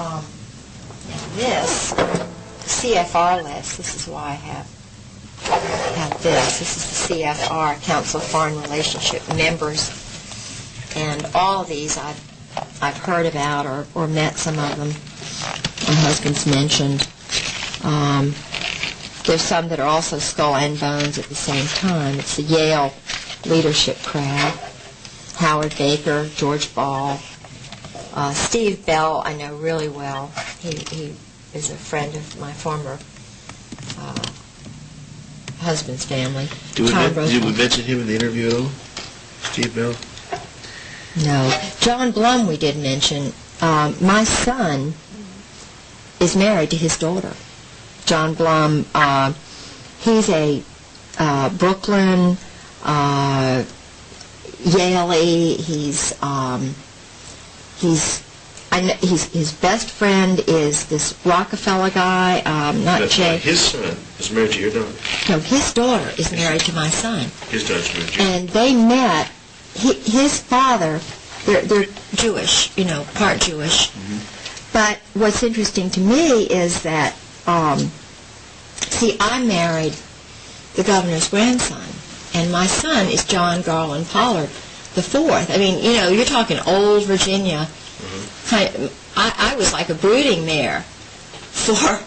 Now this, the CFR list, this is why I have this. This is the CFR, Council of Foreign Relationship members. And all of these I've heard about or met some of them. My husband's mentioned. There's some that are also skull and bones at the same time. It's the Yale leadership crowd. Howard Baker, George Ball. Steve Bell I know really well. He is a friend of my former husband's family. Did we mention him in the interview at all? Steve Bell? No. John Blum we did mention. My son is married to his daughter. John Blum, he's a Brooklyn, Yale-y. His best friend is this Rockefeller guy, not Jay. His son is married to your daughter? No, his daughter is married to my son. His daughter's married to you. And they met, his father, they're Jewish, part Jewish. Mm-hmm. But what's interesting to me is that, I married the governor's grandson, and my son is John Garland Pollard the fourth. I mean, you're talking old Virginia. Mm-hmm. I was like a brooding mare for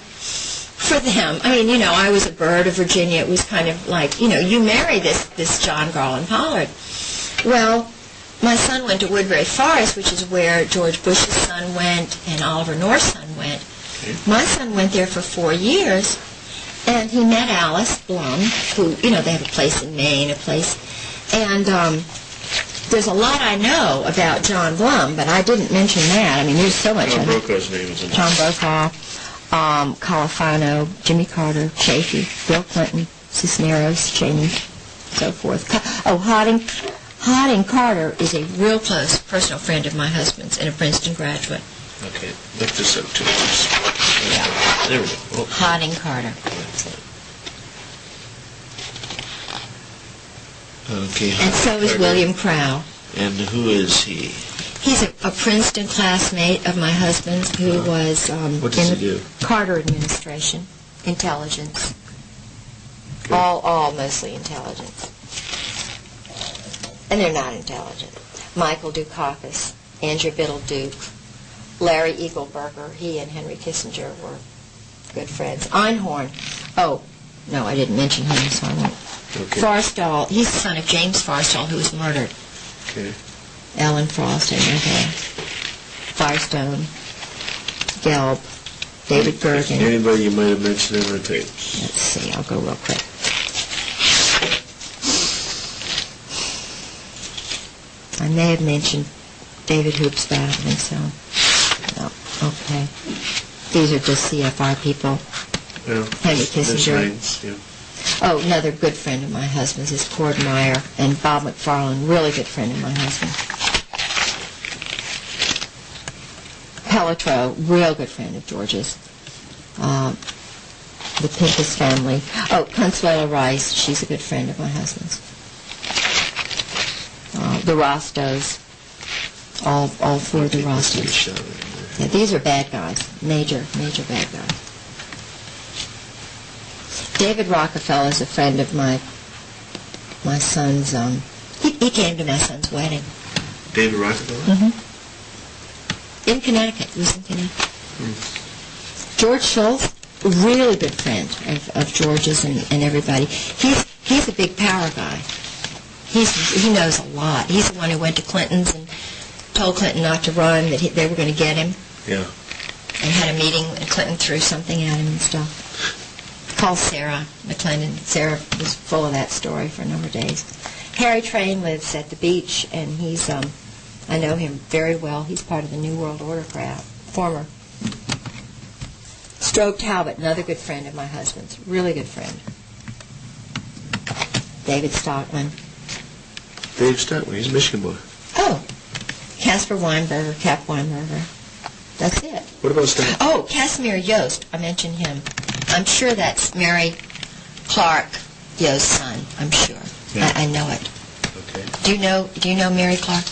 them. I mean, I was a bird of Virginia. It was kind of like, you marry this John Garland Pollard. Well, my son went to Woodbury Forest, which is where George Bush's son went and Oliver North's son went. Okay. My son went there for 4 years, and he met Alice Blum, who, they have a place in Maine, and there's a lot I know about John Blum, but I didn't mention that. I mean, there's so much. John Brokaw's name is in there. John Brokaw, Califano, Jimmy Carter, Chafee, Bill Clinton, Cisneros, Cheney, so forth. Harding Carter is a real close personal friend of my husband's and a Princeton graduate. Okay, lift this up too. Yeah. There we go. Oh. Harding Carter. Okay. And so is William Crow. And who is he? He's a Princeton classmate of my husband's who was what does in he do? The Carter administration, intelligence. Okay. All mostly intelligence. And they're not intelligent. Michael Dukakis, Andrew Biddle Duke, Larry Eagleburger, he and Henry Kissinger were good friends. Einhorn, no, I didn't mention him, so I won't. Okay. Forstall, he's the son of James Forstall, who was murdered. Okay. Ellen Frost and Firestone, Gelb, David Bergen. Anybody you might have mentioned in the tapes? Let's see, I'll go real quick. I may have mentioned David Hoops, but I don't think so. No, okay. These are just CFR people. Well, Henry Kissinger. Names, yeah. Oh, another good friend of my husband's is Cord Meyer, and Bob McFarland, really good friend of my husband. Pelletreau, real good friend of George's. The Pincus family. Oh, Consuelo Rice, she's a good friend of my husband's. The Rostos, all four of the Rostos. Yeah, these are bad guys, major bad guys. David Rockefeller is a friend of my son's. He came to my son's wedding. David Rockefeller? Mm-hmm. In Connecticut. He was in Connecticut. George Schultz, really good friend of George's and everybody. He's a big power guy. He knows a lot. He's the one who went to Clinton's and told Clinton not to run, that they were going to get him. Yeah. And had a meeting, and Clinton threw something at him and stuff. Called Sarah McClendon. Sarah was full of that story for a number of days. Harry Train lives at the beach, and he's, I know him very well. He's part of the New World Order crowd, former. Strobe Talbot, another good friend of my husband's, really good friend. David Stockman. Dave Stockman, he's a Michigan boy. Oh, Caspar Weinberger, Cap Weinberger. That's it. What about Stockman? Oh, Casimir Yost, I mentioned him. I'm sure that's Mary Clark Yost's son, I'm sure. Yeah. I know it. Okay. Do you know Mary Clark?